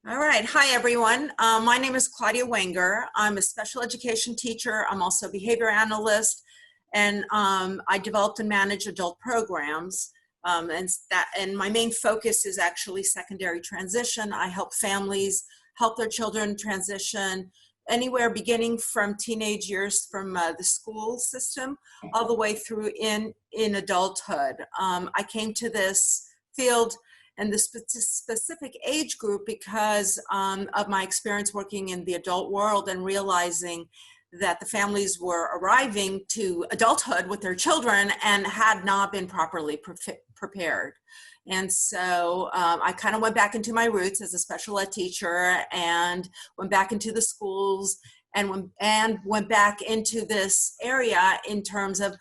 All right. Hi, everyone. My name is Claudia Wenger. I'm a special education teacher. I'm also a behavior analyst, and I developed and manage adult programs. And my main focus is actually secondary transition. I help families help their children transition anywhere beginning from teenage years from the school system all the way through in adulthood. I came to this field and the specific age group because of my experience working in the adult world and realizing that the families were arriving to adulthood with their children and had not been properly prepared. And so I kind of went back into my roots as a special ed teacher and went back into the schools and went back into this area in terms of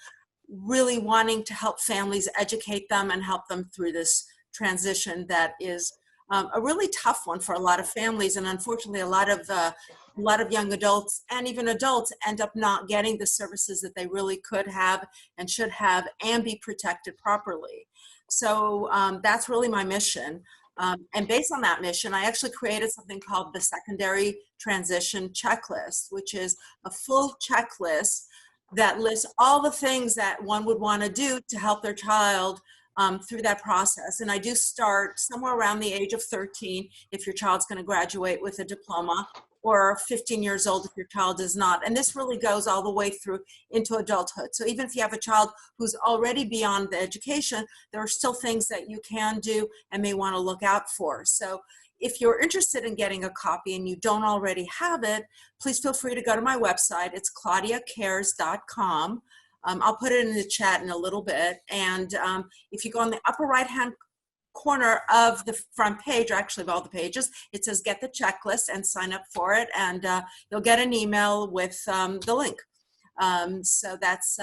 really wanting to help families, educate them, and help them through this transition that is a really tough one for a lot of families, and unfortunately a lot of young adults and even adults end up not getting the services that they really could have and should have and be protected properly. So that's really my mission, and based on that mission I actually created something called the Secondary Transition Checklist, which is a full checklist that lists all the things that one would want to do to help their child through that process. And I do start somewhere around the age of 13 if your child's going to graduate with a diploma, or 15 years old if your child is not. And this really goes all the way through into adulthood. So even if you have a child who's already beyond the education, there are still things that you can do and may want to look out for. So if you're interested in getting a copy and you don't already have it, please feel free to go to my website. It's claudiacares.com. I'll put it in the chat in a little bit. And if you go on the upper right-hand corner of the front page, or actually of all the pages, it says get the checklist and sign up for it. And you'll get an email with the link. So that's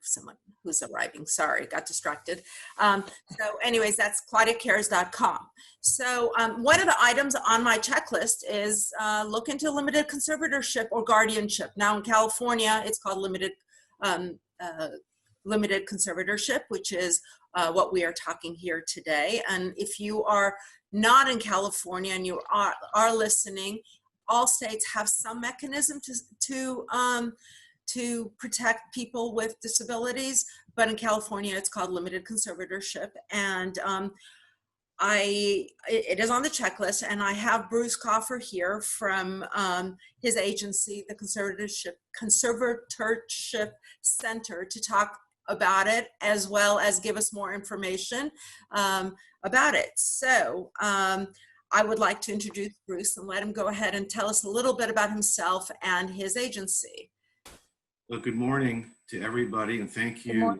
someone who's arriving. Sorry, got distracted. So anyways, that's claudiacares.com. So one of the items on my checklist is look into limited conservatorship or guardianship. Now in California, it's called limited conservatorship, which is what we are talking here today. And if you are not in California and you are listening, all states have some mechanism to protect people with disabilities, but in California it's called limited conservatorship. And it is on the checklist, and I have Bruce Kaufer here from his agency, the Conservatorship Center, to talk about it as well as give us more information about it. So I would like to introduce Bruce and let him go ahead and tell us a little bit about himself and his agency. Well, good morning to everybody, and thank you,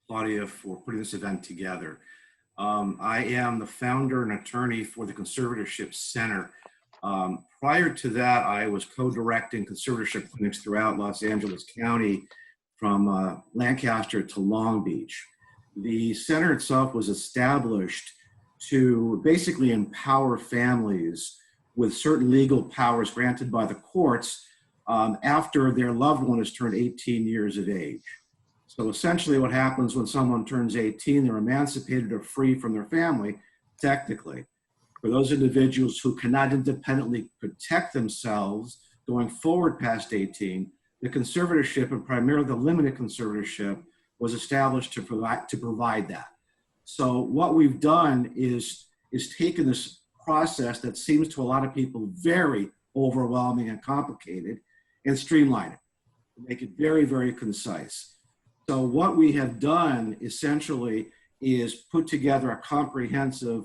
Claudia, for putting this event together. I am the founder and attorney for the Conservatorship Center. Prior to that, I was co-directing conservatorship clinics throughout Los Angeles County from Lancaster to Long Beach. The center itself was established to basically empower families with certain legal powers granted by the courts after their loved one has turned 18 years of age. So essentially what happens when someone turns 18, they're emancipated or free from their family, technically. For those individuals who cannot independently protect themselves going forward past 18, the conservatorship, and primarily the limited conservatorship, was established to provide that. So what we've done is taken this process that seems to a lot of people very overwhelming and complicated, and streamline it, make it very, very concise. So what we have done essentially is put together a comprehensive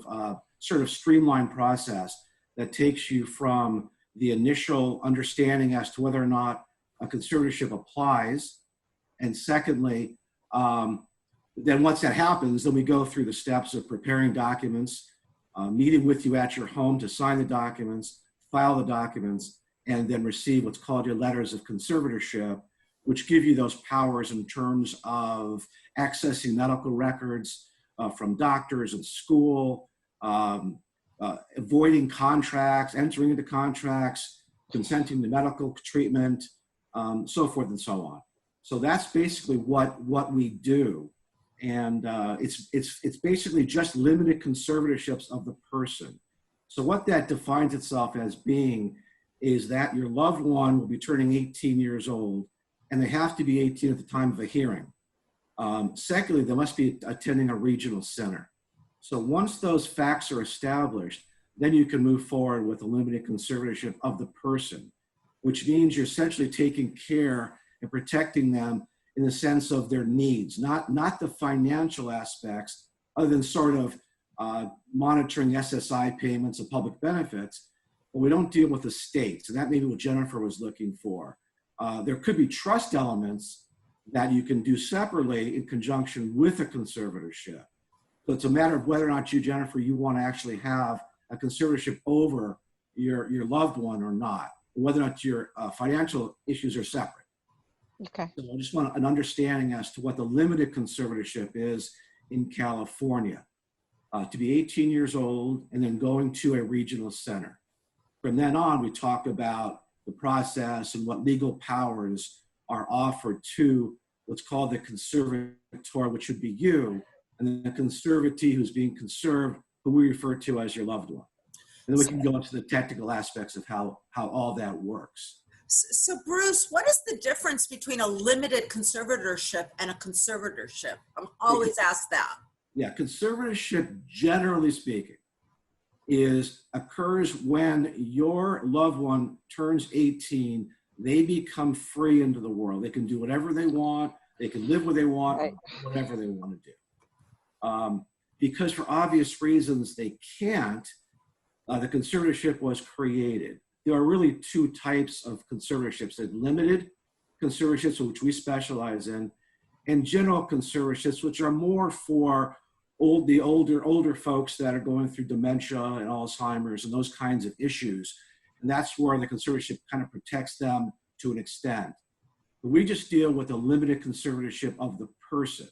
sort of streamlined process that takes you from the initial understanding as to whether or not a conservatorship applies, and secondly, then once that happens, then we go through the steps of preparing documents, meeting with you at your home to sign the documents, file the documents, and then receive what's called your letters of conservatorship, which give you those powers in terms of accessing medical records from doctors and school, avoiding contracts, entering into contracts, consenting to medical treatment, so forth and so on. So that's basically what we do. And it's basically just limited conservatorships of the person. So what that defines itself as being is that your loved one will be turning 18 years old, and they have to be 18 at the time of a hearing. Secondly, they must be attending a regional center. So once those facts are established, then you can move forward with a limited conservatorship of the person, which means you're essentially taking care and protecting them in the sense of their needs, not the financial aspects, other than sort of monitoring SSI payments and public benefits, but we don't deal with the state. So that may be what Jennifer was looking for. There could be trust elements that you can do separately in conjunction with a conservatorship. So it's a matter of whether or not you, Jennifer, you want to actually have a conservatorship over your loved one or not, whether or not your financial issues are separate. Okay. So I just want an understanding as to what the limited conservatorship is in California. To be 18 years old and then going to a regional center. From then on, we talk about the process and what legal powers are offered to what's called the conservator, which would be you, and then the conservatee who's being conserved, who we refer to as your loved one. And then we can go into the technical aspects of how all that works. So Bruce, what is the difference between a limited conservatorship and a conservatorship? I'm always asked that. Yeah, conservatorship, generally speaking, occurs when your loved one turns 18, they become free into the world. They can do whatever they want. They can live where they want, right, whatever they want to do. Because for obvious reasons they can't, the conservatorship was created. There are really two types of conservatorships: the limited conservatorships, which we specialize in, and general conservatorships, which are more for the older folks that are going through dementia and Alzheimer's and those kinds of issues. And that's where the conservatorship kind of protects them to an extent. But we just deal with a limited conservatorship of the person.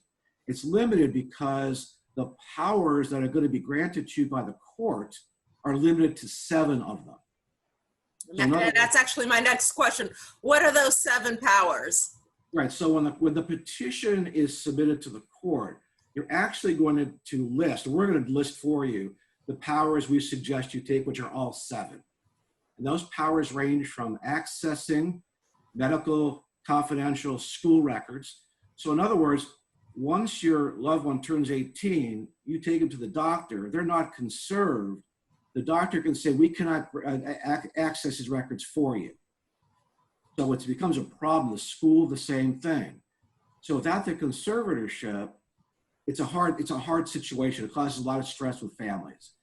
It's limited because the powers that are going to be granted to you by the court are limited to 7 of them. So that's actually my next question. What are those 7 powers? Right. So when the petition is submitted to the court, you're actually going to list, we're going to list for you, the powers we suggest you take, which are all 7. And those powers range from accessing medical, confidential school records. So in other words, once your loved one turns 18, you take them to the doctor, they're not conserved. The doctor can say, we cannot access his records for you. So it becomes a problem. The school, the same thing. So without the conservatorship, it's a hard situation. It causes a lot of stress with families.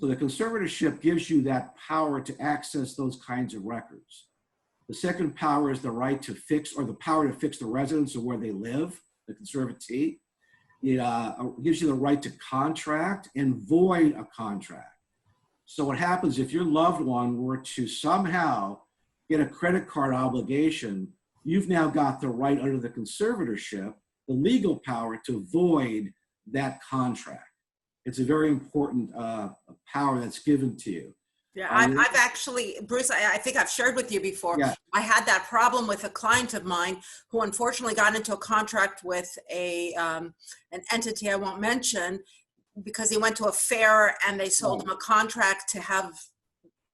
So the conservatorship gives you that power to access those kinds of records. The second power is the right to fix, or the power to fix the residence of where they live, the conservatee. It gives you the right to contract and void a contract. So what happens if your loved one were to somehow get a credit card obligation, you've now got the right under the conservatorship, the legal power to void that contract. It's a very important power that's given to you. Yeah, I've actually, Bruce, I think I've shared with you before. Yeah. I had that problem with a client of mine who unfortunately got into a contract with an entity I won't mention, because he went to a fair and they sold him a contract to have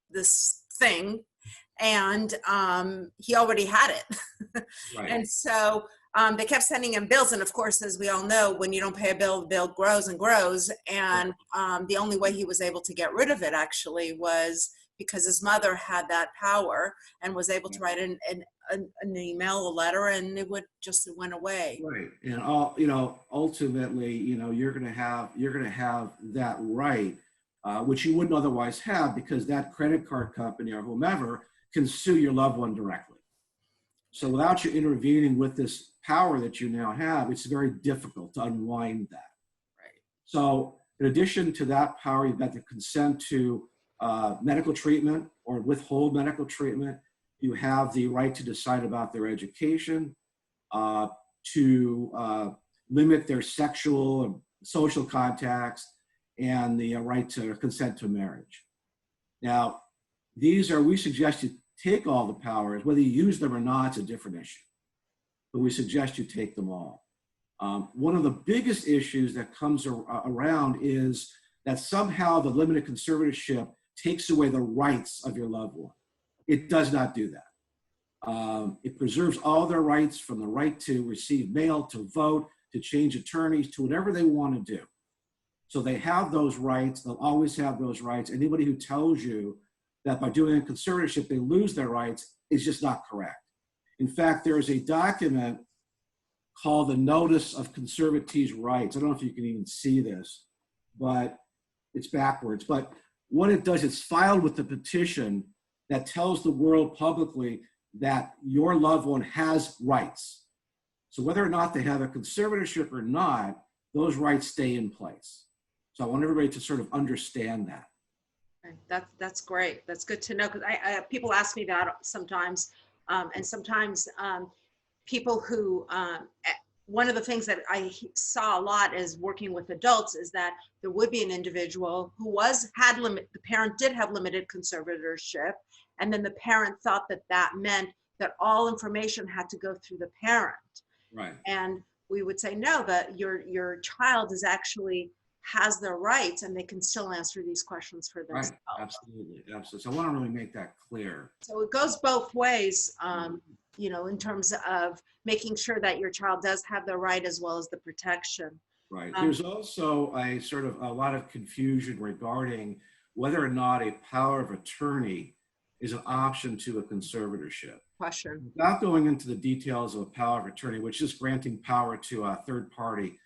this thing, and he already had it. Right. And so they kept sending him bills, and of course, as we all know, when you don't pay a bill, the bill grows and grows. And the only way he was able to get rid of it actually was because his mother had that power and was able to write an email, a letter, and it went away. Right, and ultimately, you're going to have that right, which you wouldn't otherwise have, because that credit card company or whomever can sue your loved one directly. So without you intervening with this power that you now have, it's very difficult to unwind that. Right. So in addition to that power, you've got the consent to medical treatment or withhold medical treatment. You have the right to decide about their education, to limit their sexual and social contacts, and the right to consent to marriage. Now, we suggest you take all the powers. Whether you use them or not, it's a different issue. But we suggest you take them all. One of the biggest issues that comes around is that somehow the limited conservatorship takes away the rights of your loved one. It does not do that. It preserves all their rights, from the right to receive mail, to vote, to change attorneys, to whatever they want to do. So they have those rights. They'll always have those rights. Anybody who tells you that by doing a conservatorship they lose their rights is just not correct. In fact, there is a document called the Notice of Conservatee's Rights. I don't know if you can even see this, but it's backwards. But what it does, it's filed with the petition that tells the world publicly that your loved one has rights. So whether or not they have a conservatorship or not, those rights stay in place. So I want everybody to sort of understand that. That's great. That's good to know, because people ask me that sometimes, and sometimes people who, one of the things that I saw a lot as working with adults is that there would be an individual who the parent did have limited conservatorship, and then the parent thought that that meant that all information had to go through the parent. Right. And we would say, no, that your child has their rights, and they can still answer these questions for themselves. Right. Absolutely. Absolutely. So I want to really make that clear. So it goes both ways, in terms of making sure that your child does have the right as well as the protection. Right. There's also a lot of confusion regarding whether or not a power of attorney is an option to a conservatorship. Question. Without going into the details of a power of attorney, which is granting power to a third party,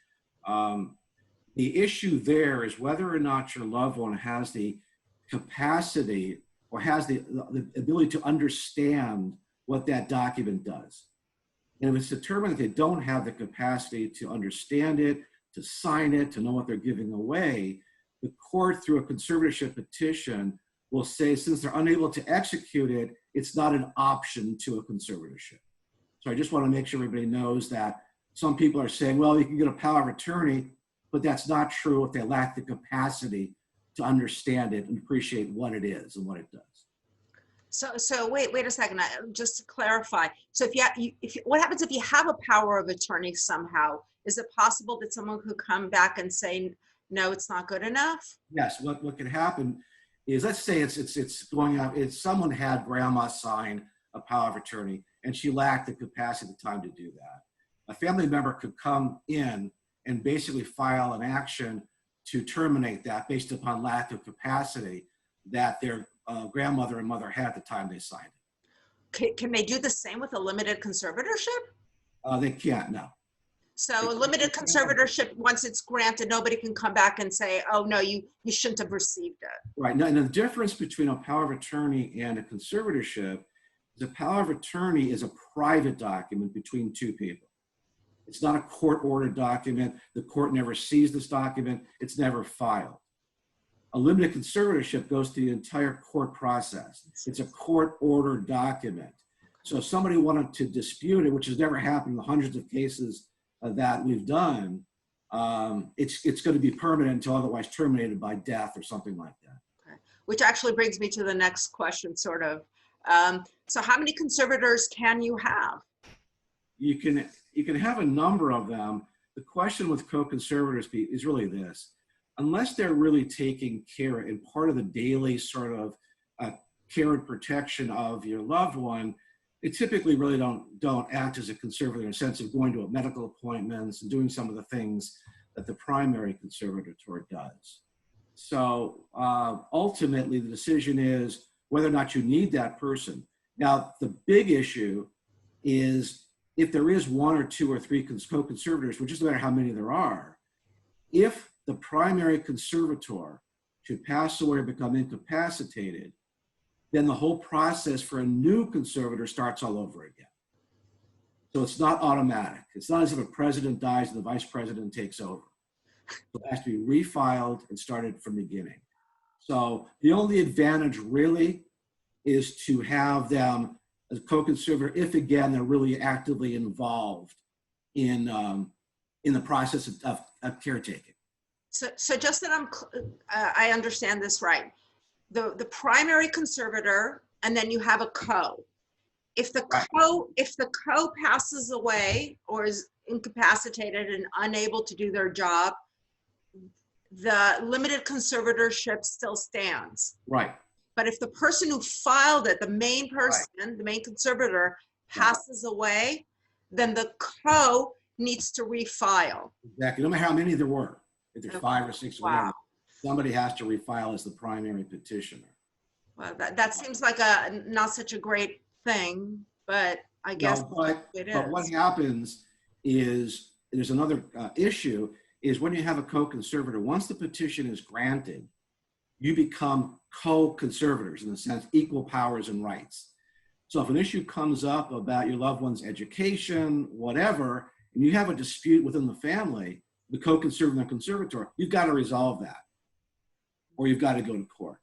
the issue there is whether or not your loved one has the capacity or has the ability to understand what that document does. And if it's determined that they don't have the capacity to understand it, to sign it, to know what they're giving away, the court, through a conservatorship petition, will say, since they're unable to execute it, it's not an option to a conservatorship. So I just want to make sure everybody knows that some people are saying, well, you can get a power of attorney, but that's not true if they lack the capacity to understand it and appreciate what it is and what it does. So wait a second, just to clarify. So what happens if you have a power of attorney somehow? Is it possible that someone could come back and say, no, it's not good enough? Yes, what can happen is, let's say it's going out, someone had grandma sign a power of attorney and she lacked the capacity at the time to do that. A family member could come in and basically file an action to terminate that based upon lack of capacity that their grandmother and mother had at the time they signed it. Can they do the same with a limited conservatorship? They can't, no. So a limited conservatorship, once it's granted, nobody can come back and say, oh no, you shouldn't have received it. Right. Now, the difference between a power of attorney and a conservatorship is a power of attorney is a private document between two people. It's not a court-ordered document. The court never sees this document. It's never filed. A limited conservatorship goes through the entire court process. It's a court-ordered document. So if somebody wanted to dispute it, which has never happened in the hundreds of cases that we've done, it's going to be permanent until otherwise terminated by death or something like that. Okay. Which actually brings me to the next question, sort of. So how many conservators can you have? You can have a number of them. The question with co-conservators is really this: unless they're really taking care and part of the daily sort of care and protection of your loved one, they typically really don't act as a conservator in the sense of going to medical appointments and doing some of the things that the primary conservator does. So ultimately, the decision is whether or not you need that person. Now, the big issue is if there is one or two or three co-conservators, which doesn't matter how many there are, if the primary conservator should pass away or become incapacitated, then the whole process for a new conservator starts all over again. So it's not automatic. It's not as if a president dies and the vice president takes over. So it has to be refiled and started from the beginning. So the only advantage really is to have them as co-conservator if, again, they're really actively involved in the process of caretaking. So just that I understand this right. The primary conservator, and then you have a co. If the co passes away or is incapacitated and unable to do their job, the limited conservatorship still stands. Right. But if the person who filed it, the main person, the main conservator, passes away, then the co needs to refile. Exactly. No matter how many there were, if there's 5 or 6 or whatever, Wow. somebody has to refile as the primary petitioner. Well, that seems like a not such a great thing, but I guess it is. But what happens is there's another issue is when you have a co-conservator, once the petition is granted, you become co-conservators in the sense equal powers and rights. So if an issue comes up about your loved one's education, whatever, and you have a dispute within the family, the co-conservator and the conservator, you've got to resolve that, or you've got to go to court.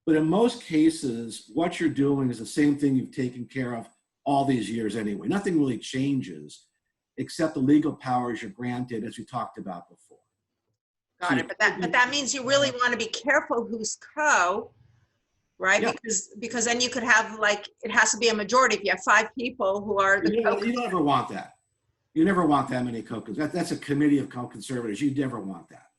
But in most cases, what you're doing is the same thing you've taken care of all these years anyway. Nothing really changes except the legal powers you're granted, as we talked about before. Got it. But that means you really want to be careful who's co, right? Yeah. Because then you could have, like, it has to be a majority. If you have 5 people who are the co. You never want that. You never want that many co-conservators. That's a committee of co-conservators. You never want that.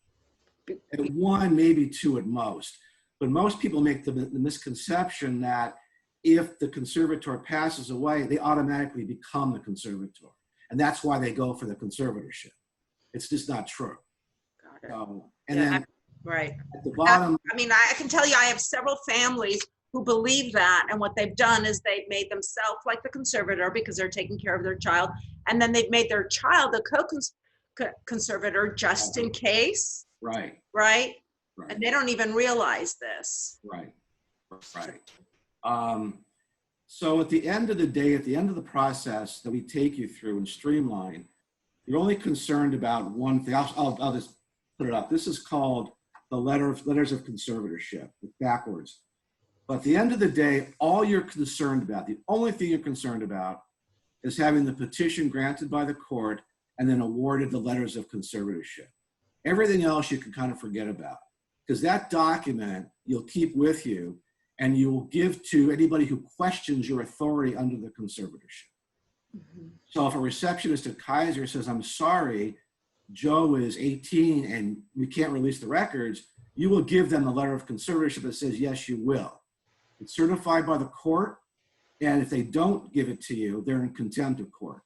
At 1, maybe 2 at most. But most people make the misconception that if the conservator passes away, they automatically become the conservator. And that's why they go for the conservatorship. It's just not true. Got it. So, Right. At the bottom. I mean, I can tell you, I have several families who believe that, and what they've done is they've made themselves like the conservator because they're taking care of their child, and then they've made their child the co-conservator just in case. Right. Right. And they don't even realize this. Right. So at the end of the day, at the end of the process that we take you through and streamline, you're only concerned about one thing. I'll just put it up. This is called the letters of conservatorship. It's backwards. But at the end of the day, all you're concerned about, the only thing you're concerned about is having the petition granted by the court and then awarded the letters of conservatorship. Everything else you can kind of forget about, because that document you'll keep with you and you will give to anybody who questions your authority under the conservatorship. Mm-hmm. So if a receptionist at Kaiser says, I'm sorry, Joe is 18 and we can't release the records, you will give them the letter of conservatorship that says, yes, you will. It's certified by the court, and if they don't give it to you, they're in contempt of court.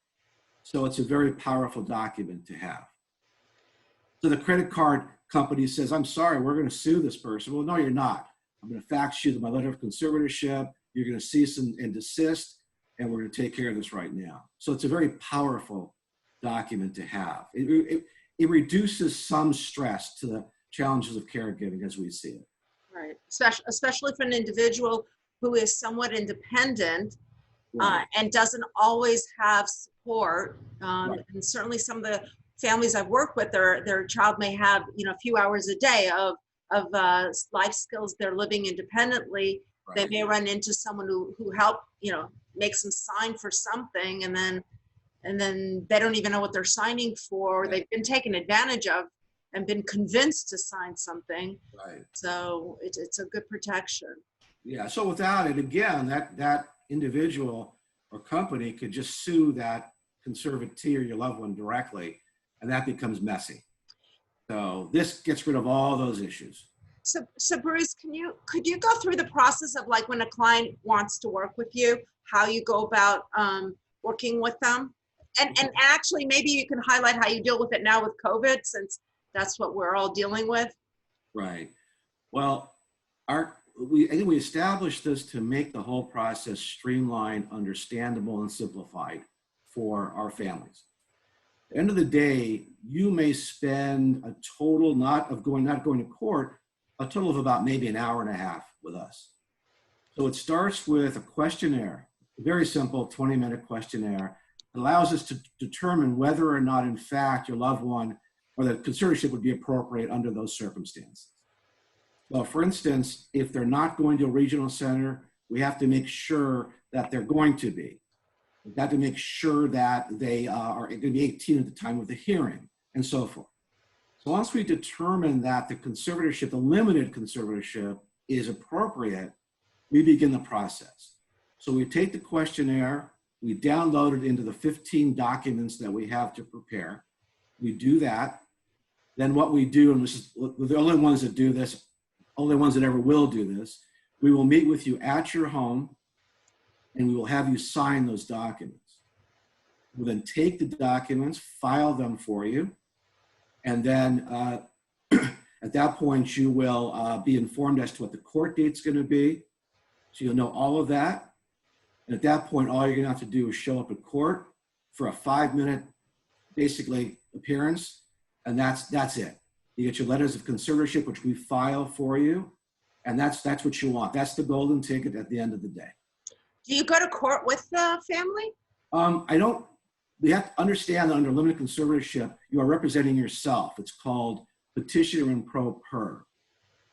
So it's a very powerful document to have. So the credit card company says, I'm sorry, we're going to sue this person. Well, no, you're not. I'm going to fax you my letter of conservatorship. You're going to cease and desist, and we're going to take care of this right now. So it's a very powerful document to have. It reduces some stress to the challenges of caregiving as we see it. Right, especially for an individual who is somewhat independent, Right. And doesn't always have support. Right. And certainly some of the families I've worked with, their child may have, a few hours a day of life skills. They're living independently. Right. They may run into someone who help, makes them sign for something, and then they don't even know what they're signing for. Right. They've been taken advantage of and been convinced to sign something. Right. So it's a good protection. Yeah. So without it, again, that individual or company could just sue that conservatee or your loved one directly, and that becomes messy. So this gets rid of all those issues. So Bruce, could you go through the process of, like, when a client wants to work with you, how you go about working with them? And actually, maybe you can highlight how you deal with it now with COVID, since that's what we're all dealing with. Right. Well, I think we established this to make the whole process streamlined, understandable, and simplified for our families. At the end of the day, you may spend a total not going to court, a total of about maybe an hour and a half with us. So it starts with a questionnaire, a very simple 20-minute questionnaire. It allows us to determine whether or not, in fact, your loved one or the conservatorship would be appropriate under those circumstances. Well, for instance, if they're not going to a regional center, we have to make sure that they're going to be. We have to make sure that they are going to be 18 at the time of the hearing, and so forth. So once we determine that the conservatorship, the limited conservatorship, is appropriate, we begin the process. So we take the questionnaire, we download it into the 15 documents that we have to prepare. We do that. Then what we do, and this is, we're the only ones that do this, only ones that ever will do this, We will meet with you at your home, and we will have you sign those documents. We'll then take the documents, file them for you, and then at that point, you will be informed as to what the court date's going to be. So you'll know all of that. And at that point, all you're going to have to do is show up at court for a 5-minute, basically, appearance, and that's it. You get your letters of conservatorship, which we file for you, and that's what you want. That's the golden ticket at the end of the day. Do you go to court with the family? We have to understand that under limited conservatorship, you are representing yourself. It's called petitioner in pro per.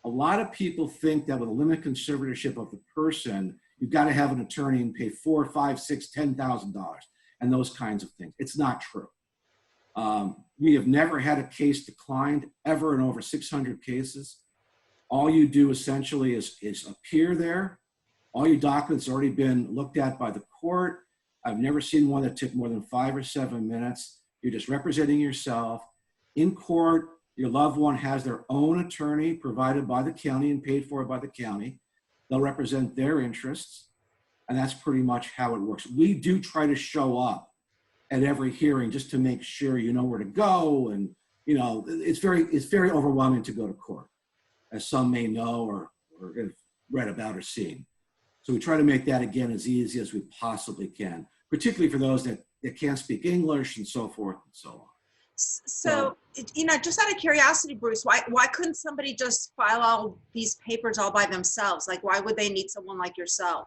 A lot of people think that with a limited conservatorship of the person, you've got to have an attorney and pay $4, $5, $6, $10,000 and those kinds of things. It's not true. We have never had a case declined ever in over 600 cases. All you do essentially is appear there. All your documents have already been looked at by the court. I've never seen one that took more than 5 or 7 minutes. You're just representing yourself. In court, your loved one has their own attorney provided by the county and paid for by the county. They'll represent their interests, and that's pretty much how it works. We do try to show up at every hearing just to make sure you know where to go, and you know it's very overwhelming to go to court, as some may know or have read about or seen. So we try to make that again as easy as we possibly can, particularly for those that can't speak English and so forth and so on. So, you know, just out of curiosity, Bruce, why couldn't somebody just file all these papers all by themselves? Like, why would they need someone like yourself?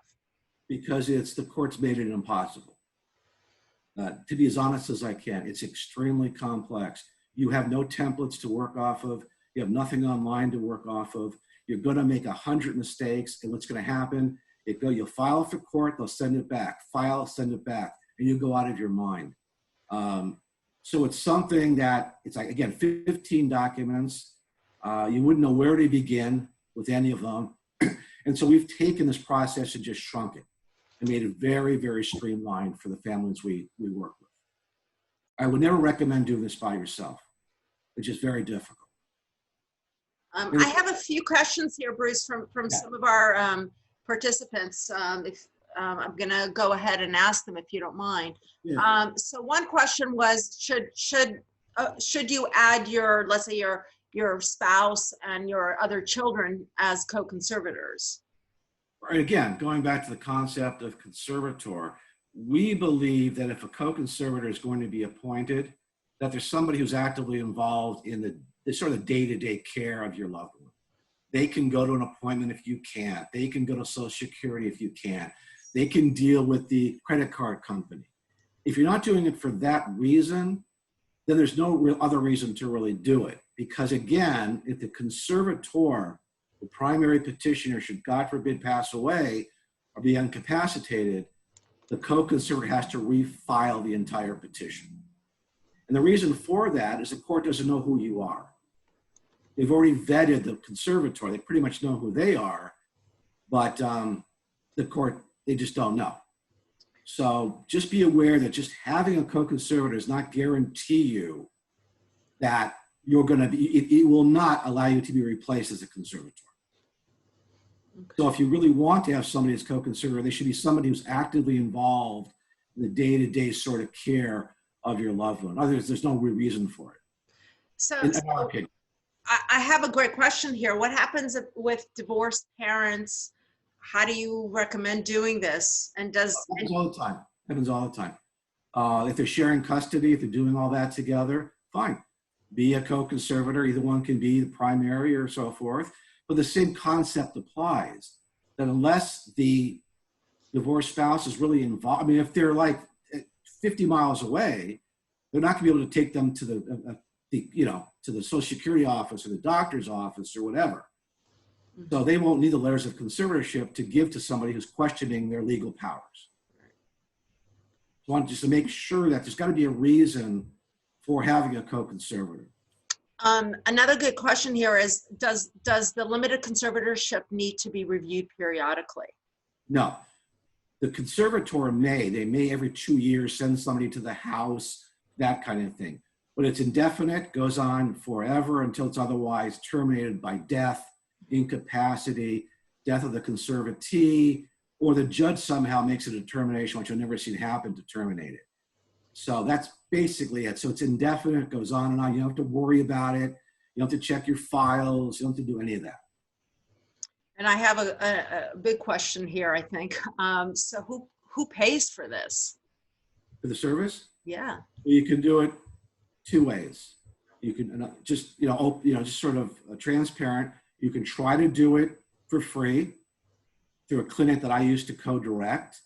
Because the court's made it impossible. To be as honest as I can, it's extremely complex. You have no templates to work off of. You have nothing online to work off of. You're going to make 100 mistakes, and what's going to happen? You'll file for court, they'll send it back. File, send it back, and you go out of your mind. So it's something that, it's like, again, 15 documents. You wouldn't know where to begin with any of them. And so we've taken this process and just shrunk it and made it very, very streamlined for the families we work with. I would never recommend doing this by yourself. It's just very difficult. I have a few questions here, Bruce, from some of our participants. I'm going to go ahead and ask them if you don't mind. Yeah. So one question was, should you add your, let's say your spouse and your other children as co-conservators? Right. Again, going back to the concept of conservator, we believe that if a co-conservator is going to be appointed, that there's somebody who's actively involved in the sort of day-to-day care of your loved one. They can go to an appointment if you can't. They can go to Social Security if you can't. They can deal with the credit card company. If you're not doing it for that reason, then there's no real other reason to really do it. Because again, if the conservator, the primary petitioner, should God forbid pass away or be incapacitated, the co-conservator has to refile the entire petition. And the reason for that is the court doesn't know who you are. They've already vetted the conservator. They pretty much know who they are, but the court, they just don't know. So just be aware that just having a co-conservator does not guarantee you that you're going to be, it will not allow you to be replaced as a conservator. Okay. So if you really want to have somebody as co-conservator, they should be somebody who's actively involved in the day-to-day sort of care of your loved one. Otherwise, there's no real reason for it. So I have a great question here. What happens with divorced parents? How do you recommend doing this? And happens all the time. Happens all the time. If they're sharing custody, if they're doing all that together, fine. Be a co-conservator. Either one can be the primary or so forth. But the same concept applies. That unless the divorced spouse is really involved, I mean, if they're like 50 miles away, they're not going to be able to take them to to the Social Security office or the doctor's office or whatever. So they won't need the letters of conservatorship to give to somebody who's questioning their legal powers. So I want just to make sure that there's got to be a reason for having a co-conservator. Another good question here is, does the limited conservatorship need to be reviewed periodically? No. The conservator they may every 2 years send somebody to the house, that kind of thing. But it's indefinite, goes on forever until it's otherwise terminated by death, incapacity, death of the conservatee, or the judge somehow makes a determination, which I've never seen happen, to terminate it. So that's basically it. So it's indefinite, it goes on and on. You don't have to worry about it. You don't have to check your files. You don't have to do any of that. And I have a big question here, I think. So who pays for this? For the service? Yeah. You can do it two ways. You can just, just sort of transparent. You can try to do it for free through a clinic that I used to co-direct.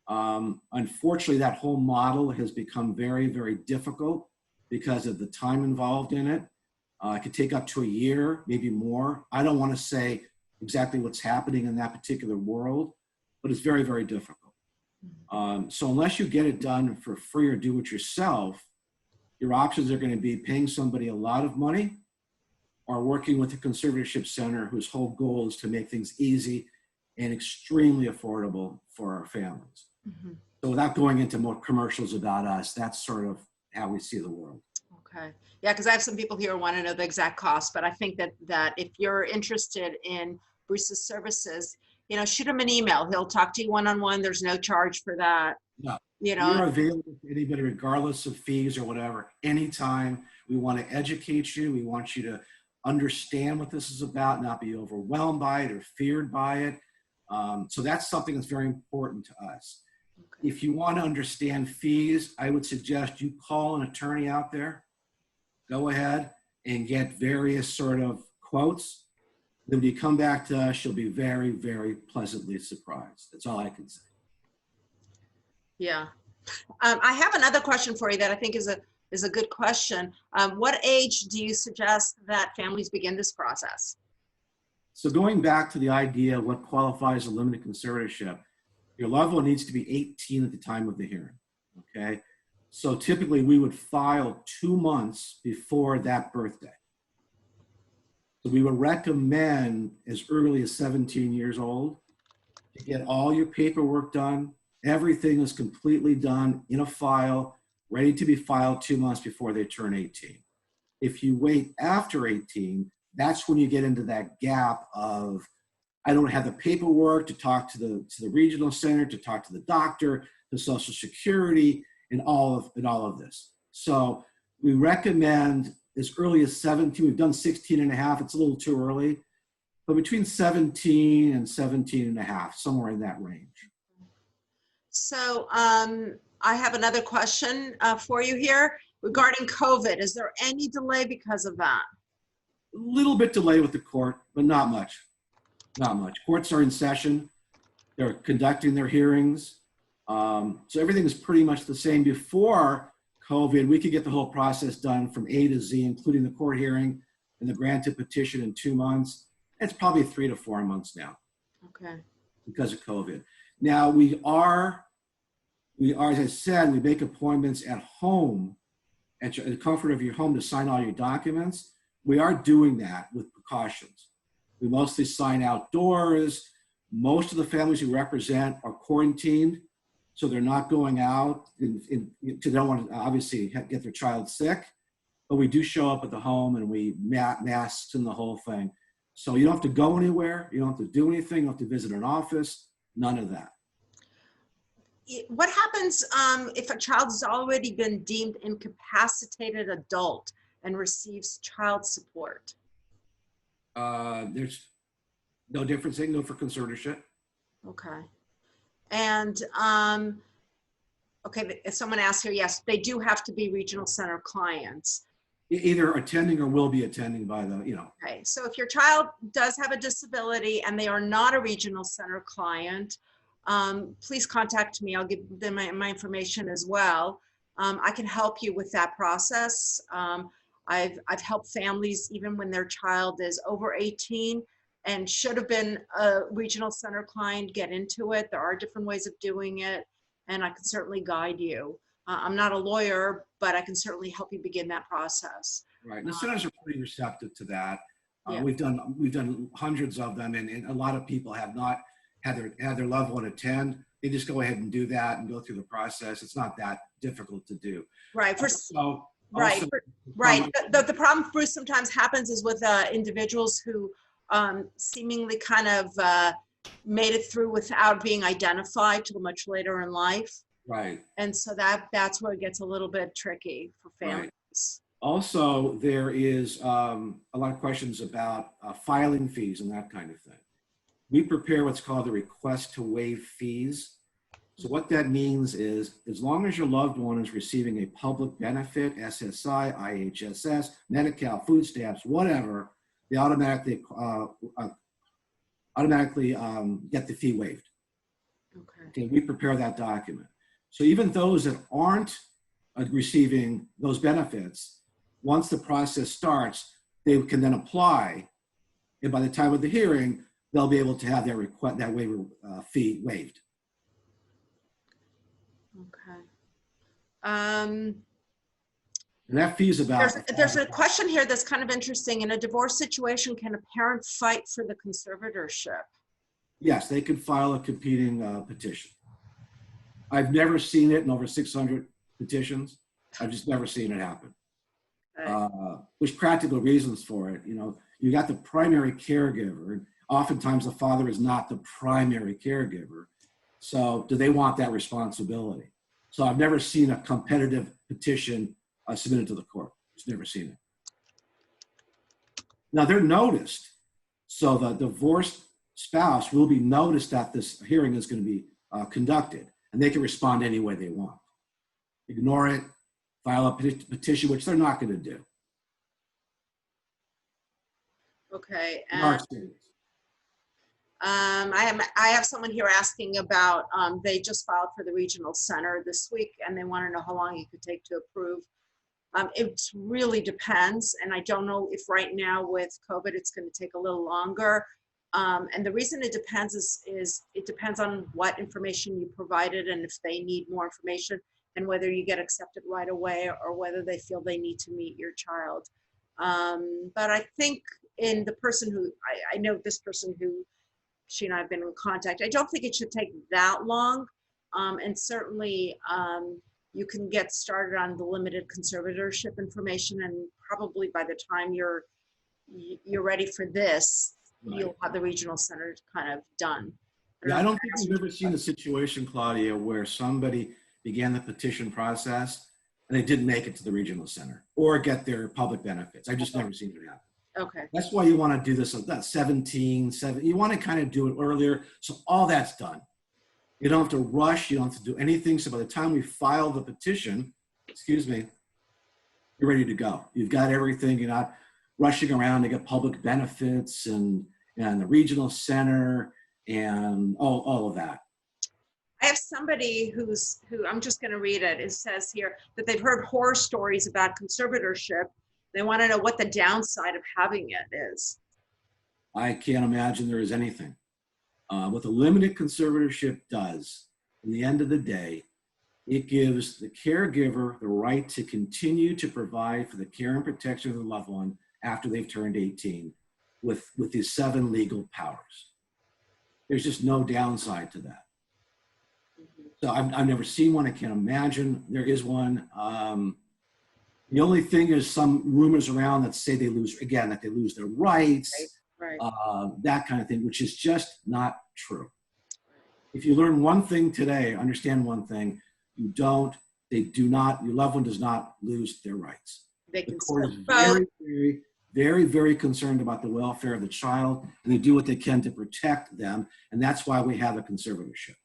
Unfortunately, that whole model has become very, very difficult because of the time involved in it. It could take up to a year, maybe more. I don't want to say exactly what's happening in that particular world, but it's very, very difficult. So unless you get it done for free or do it yourself, your options are going to be paying somebody a lot of money or working with a conservatorship center whose whole goal is to make things easy and extremely affordable for our families. Mm-hmm. So without going into more commercials about us, that's sort of how we see the world. Okay. Yeah, because I have some people here who want to know the exact cost, but I think that if you're interested in Bruce's services, shoot him an email. He'll talk to you one-on-one. There's no charge for that. No. We're available to anybody, regardless of fees or whatever, anytime. We want to educate you. We want you to understand what this is about, not be overwhelmed by it or feared by it. So that's something that's very important to us. Okay. If you want to understand fees, I would suggest you call an attorney out there. Go ahead and get various sort of quotes. Then when you come back to us, you'll be very, very pleasantly surprised. That's all I can say. Yeah. I have another question for you that I think is a good question. What age do you suggest that families begin this process? So going back to the idea of what qualifies a limited conservatorship, your loved one needs to be 18 at the time of the hearing, okay? So typically we would file 2 months before that birthday. So we would recommend as early as 17 years old to get all your paperwork done. Everything is completely done in a file, ready to be filed 2 months before they turn 18. If you wait after 18, that's when you get into that gap of, I don't have the paperwork to talk to the regional center, to talk to the doctor, to Social Security, and all of this. So we recommend as early as 17. We've done 16 and a half. It's a little too early, but between 17 and 17 and a half, somewhere in that range. So I have another question for you here regarding COVID. Is there any delay because of that? A little bit delay with the court, but not much. Not much. Courts are in session. They're conducting their hearings. So everything is pretty much the same. Before COVID, we could get the whole process done from A to Z, including the court hearing and the granted petition in 2 months. It's probably 3 to 4 months now. Okay. Because of COVID. Now we are, as I said, we make appointments at home, at the comfort of your home to sign all your documents. We are doing that with precautions. We mostly sign outdoors. Most of the families we represent are quarantined, so they're not going out. They don't want to obviously get their child sick, but we do show up at the home and we masks and the whole thing. So you don't have to go anywhere. You don't have to do anything. You don't have to visit an office. None of that. What happens if a child has already been deemed incapacitated adult and receives child support? There's no difference. They can go for conservatorship. Okay. And okay, if someone asks here, yes, they do have to be regional center clients. Either attending or will be attending by the, Okay, so if your child does have a disability and they are not a regional center client, please contact me. I'll give them my information as well. I can help you with that process. I've helped families even when their child is over 18 and should have been a regional center client get into it. There are different ways of doing it, and I can certainly guide you. I'm not a lawyer, but I can certainly help you begin that process. Right, and the centers are pretty receptive to that. Yeah. We've done hundreds of them, and a lot of people have not had their loved one attend. They just go ahead and do that and go through the process. It's not that difficult to do. Right. Right. The problem, Bruce, sometimes happens is with individuals who seemingly kind of made it through without being identified till much later in life. Right. And so that's where it gets a little bit tricky for families. Right. Also, there is a lot of questions about filing fees and that kind of thing. We prepare what's called the request to waive fees. So what that means is, as long as your loved one is receiving a public benefit, SSI, IHSS, Medi-Cal, food stamps, whatever, they automatically get the fee waived. Okay, we prepare that document. So even those that aren't receiving those benefits, once the process starts, they can then apply, and by the time of the hearing, they'll be able to have their request, that waiver fee waived. Okay. And that fee is about. There's a question here that's kind of interesting. In a divorce situation, can a parent fight for the conservatorship? Yes, they can file a competing petition. I've never seen it in over 600 petitions. I've just never seen it happen. Okay. There's practical reasons for it. You know, you got the primary caregiver, and oftentimes the father is not the primary caregiver. So do they want that responsibility? So I've never seen a competitive petition submitted to the court. Just never seen it. Now they're noticed. So the divorced spouse will be noticed that this hearing is going to be conducted, and they can respond any way they want. Ignore it, file a petition, which they're not going to do. Okay. I have someone here asking about, they just filed for the regional center this week, and they want to know how long it could take to approve. It really depends, and I don't know if right now with COVID it's going to take a little longer. And the reason it depends is it depends on what information you provided, and if they need more information, and whether you get accepted right away or whether they feel they need to meet your child. But I think in the person who, I know this person who she and I have been in contact, I don't think it should take that long. And certainly you can get started on the limited conservatorship information, and probably by the time you're ready for this, right, you'll have the regional center kind of done. I don't think we've ever seen a situation, Claudia, where somebody began the petition process and they didn't make it to the regional center or get their public benefits. I've just never seen it happen. Okay. That's why you want to do this at 17, you want to kind of do it earlier. So all that's done. You don't have to rush. You don't have to do anything. So by the time we file the petition, you're ready to go. You've got everything. You're not rushing around to get public benefits and the regional center and all of that. I have somebody who I'm just going to read it. It says here that they've heard horror stories about conservatorship. They want to know what the downside of having it is. I can't imagine there is anything. What the limited conservatorship does, in the end of the day, it gives the caregiver the right to continue to provide for the care and protection of the loved one after they've turned 18 with these 7 legal powers. There's just no downside to that. So I've never seen one. I can't imagine there is one. The only thing is some rumors around that say they lose their rights, right. That kind of thing, which is just not true. If you learn one thing today, understand one thing, your loved one does not lose their rights. They can the court is very, very, very, very concerned about the welfare of the child, and they do what they can to protect them, and that's why we have a conservatorship.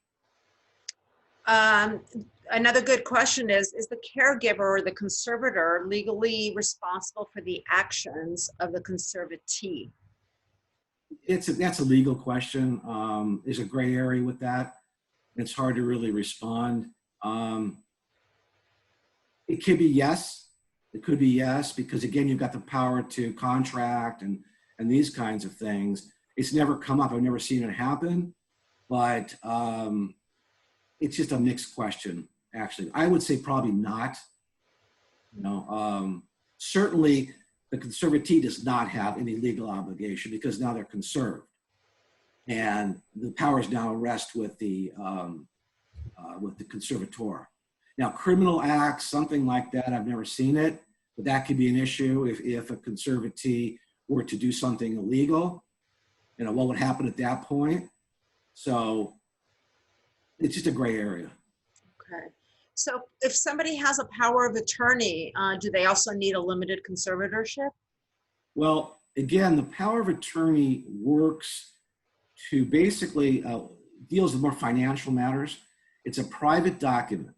Another good question is the caregiver or the conservator legally responsible for the actions of the conservatee? That's a legal question. There's a gray area with that. It's hard to really respond. It could be yes. It could be yes, because again, you've got the power to contract and these kinds of things. It's never come up. I've never seen it happen, but it's just a mixed question, actually. I would say probably not. Certainly the conservatee does not have any legal obligation because now they're conserved. And the powers now rest with the conservator. Now, criminal acts, something like that, I've never seen it, but that could be an issue if a conservatee were to do something illegal. what would happen at that point. So it's just a gray area. Okay. So if somebody has a power of attorney, do they also need a limited conservatorship? Well, again, the power of attorney works to basically deals with more financial matters. It's a private document.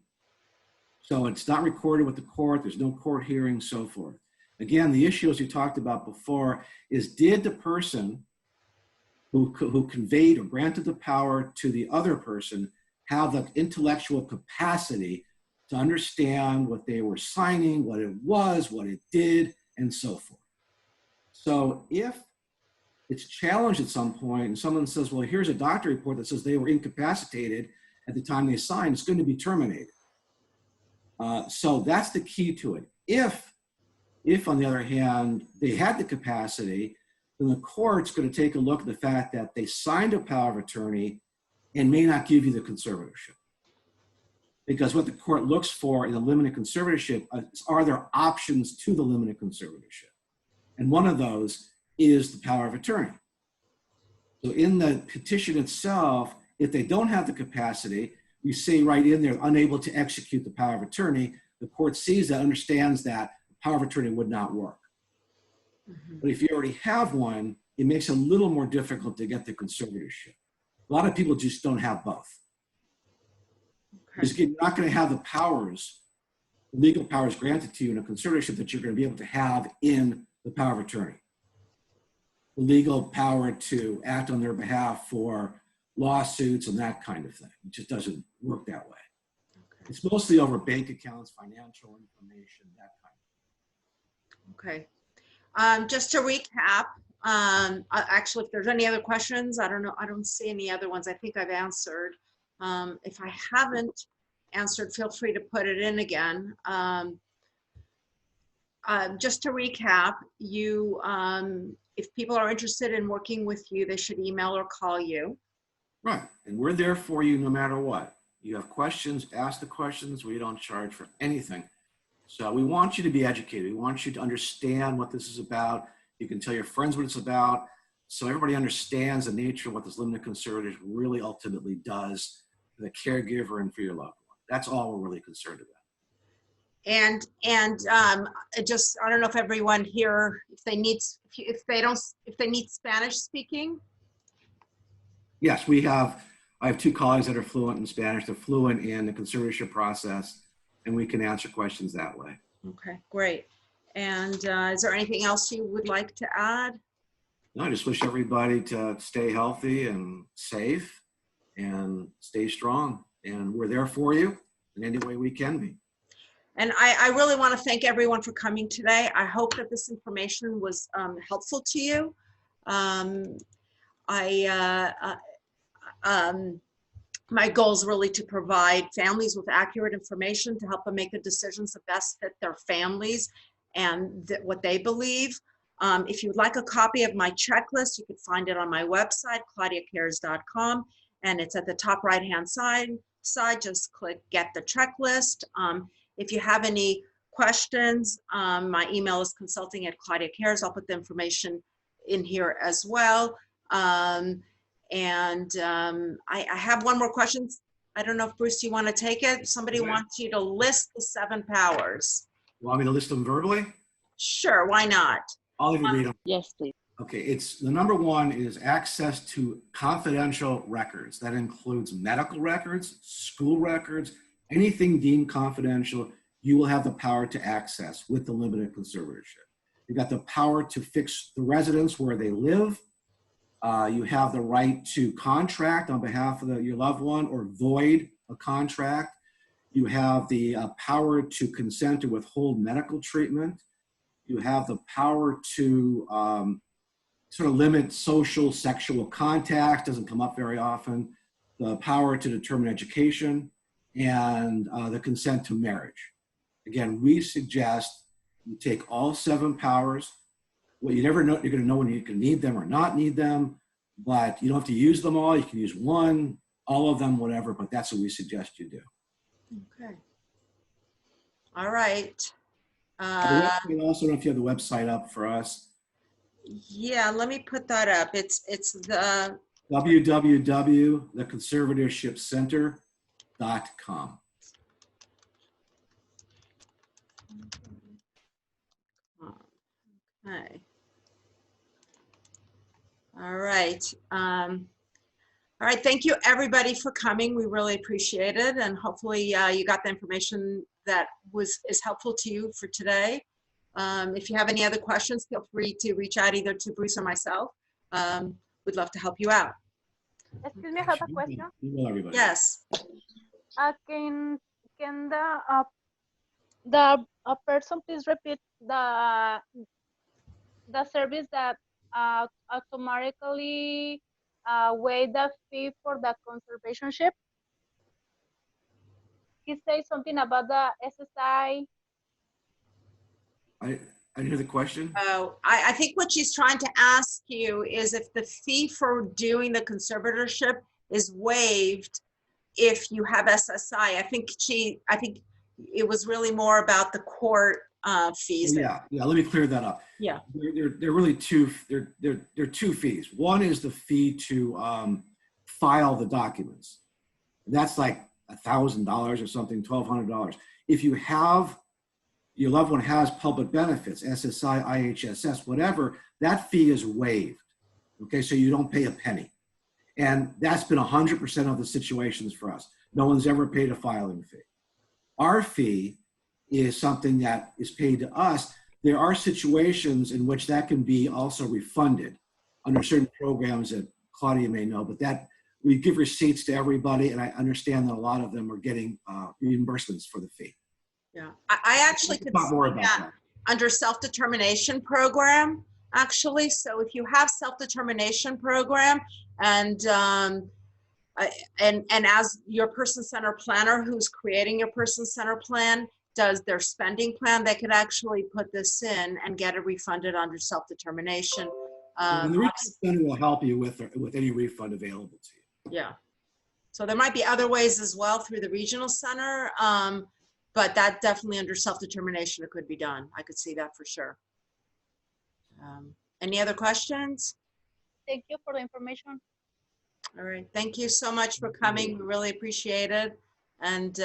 So it's not recorded with the court. There's no court hearing, so forth. Again, the issue, as we talked about before, is did the person who conveyed or granted the power to the other person have the intellectual capacity to understand what they were signing, what it was, what it did, and so forth. So if it's challenged at some point and someone says, well, here's a doctor report that says they were incapacitated at the time they signed, it's going to be terminated. So that's the key to it. If on the other hand, they had the capacity, then the court's going to take a look at the fact that they signed a power of attorney and may not give you the conservatorship. Because what the court looks for in a limited conservatorship are there options to the limited conservatorship. And one of those is the power of attorney. So in the petition itself, if they don't have the capacity, we say right in there, unable to execute the power of attorney, the court sees that, understands that the power of attorney would not work. Mm-hmm. But if you already have one, it makes it a little more difficult to get the conservatorship. A lot of people just don't have both. Okay. Because you're not going to have the powers, the legal powers granted to you in a conservatorship that you're going to be able to have in the power of attorney. The legal power to act on their behalf for lawsuits and that kind of thing. It just doesn't work that way. Okay. It's mostly over bank accounts, financial information, that kind of thing. Okay. Just to recap, actually, if there's any other questions, I don't know. I don't see any other ones. I think I've answered. If I haven't answered, feel free to put it in again. Just to recap, you, if people are interested in working with you, they should email or call you. Right, and we're there for you no matter what. You have questions, ask the questions. We don't charge for anything. So we want you to be educated. We want you to understand what this is about. You can tell your friends what it's about, so everybody understands the nature of what this limited conservatorship really ultimately does for the caregiver and for your loved one. That's all we're really concerned about. And just, I don't know if everyone here, if they need Spanish speaking. Yes, I have two colleagues that are fluent in Spanish. They're fluent in the conservatorship process, and we can answer questions that way. Okay, great. And is there anything else you would like to add? No, I just wish everybody to stay healthy and safe and stay strong. And we're there for you in any way we can be. And I really want to thank everyone for coming today. I hope that this information was helpful to you. My goal is really to provide families with accurate information to help them make the decisions that best fit their families and what they believe. If you'd like a copy of my checklist, you can find it on my website, claudiacares.com, and it's at the top right-hand side. Just click Get the Checklist. If you have any questions, my email is consulting@claudiacares. I'll put the information in here as well. I have one more question. I don't know if Bruce, you want to take it? Somebody wants you to list the 7 powers. You want me to list them verbally? Sure, why not? I'll even read them. Yes, please. Okay, it's the number 1 is access to confidential records. That includes medical records, school records, anything deemed confidential, you will have the power to access with the limited conservatorship. You've got the power to fix the residence where they live. You have the right to contract on behalf of your loved one or void a contract. You have the power to consent to withhold medical treatment. You have the power to sort of limit social, sexual contact, doesn't come up very often. The power to determine education and the consent to marriage. Again, we suggest you take all 7 powers. Well, you never know, you're going to know when you can need them or not need them, but you don't have to use them all. You can use one, all of them, whatever, but that's what we suggest you do. Okay. All right. I also don't know if you have the website up for us. Yeah, let me put that up. It's the, www.theconservatorshipcenter.com. okay. All right. All right, thank you everybody for coming. We really appreciate it. And hopefully you got the information that is helpful to you for today. If you have any other questions, feel free to reach out either to Bruce or myself. We'd love to help you out. Excuse me, I have a question. Email everybody. Yes. Can a person please repeat the service that automatically waive the fee for the conservatorship? He says something about the SSI. I didn't hear the question. Oh, I think what she's trying to ask you is if the fee for doing the conservatorship is waived if you have SSI. I think it was really more about the court fees. Yeah, let me clear that up. Yeah. They're really two fees. One is the fee to file the documents. That's like $1,000 or something, $1,200. If you have, your loved one has public benefits, SSI, IHSS, whatever, that fee is waived. Okay, so you don't pay a penny. And that's been 100% of the situations for us. No one's ever paid a filing fee. Our fee is something that is paid to us. There are situations in which that can be also refunded under certain programs that Claudia may know, but that we give receipts to everybody, and I understand that a lot of them are getting reimbursements for the fee. Yeah, I actually could talk more see about that under self-determination program, actually. So if you have self-determination program and as your person-centered planner who's creating your person-centered plan does their spending plan, they could actually put this in and get it refunded under self-determination. And the regional center will help you with any refund available to you. Yeah. So there might be other ways as well through the regional center, but that definitely under self-determination, it could be done. I could see that for sure. Any other questions? Thank you for the information. All right. Thank you so much for coming. We really appreciate it. And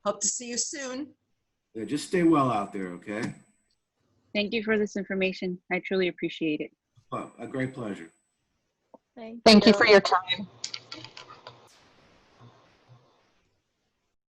hope to see you soon. Yeah, just stay well out there, okay? Thank you for this information. I truly appreciate it. Well, a great pleasure. Thank Thank you for your time.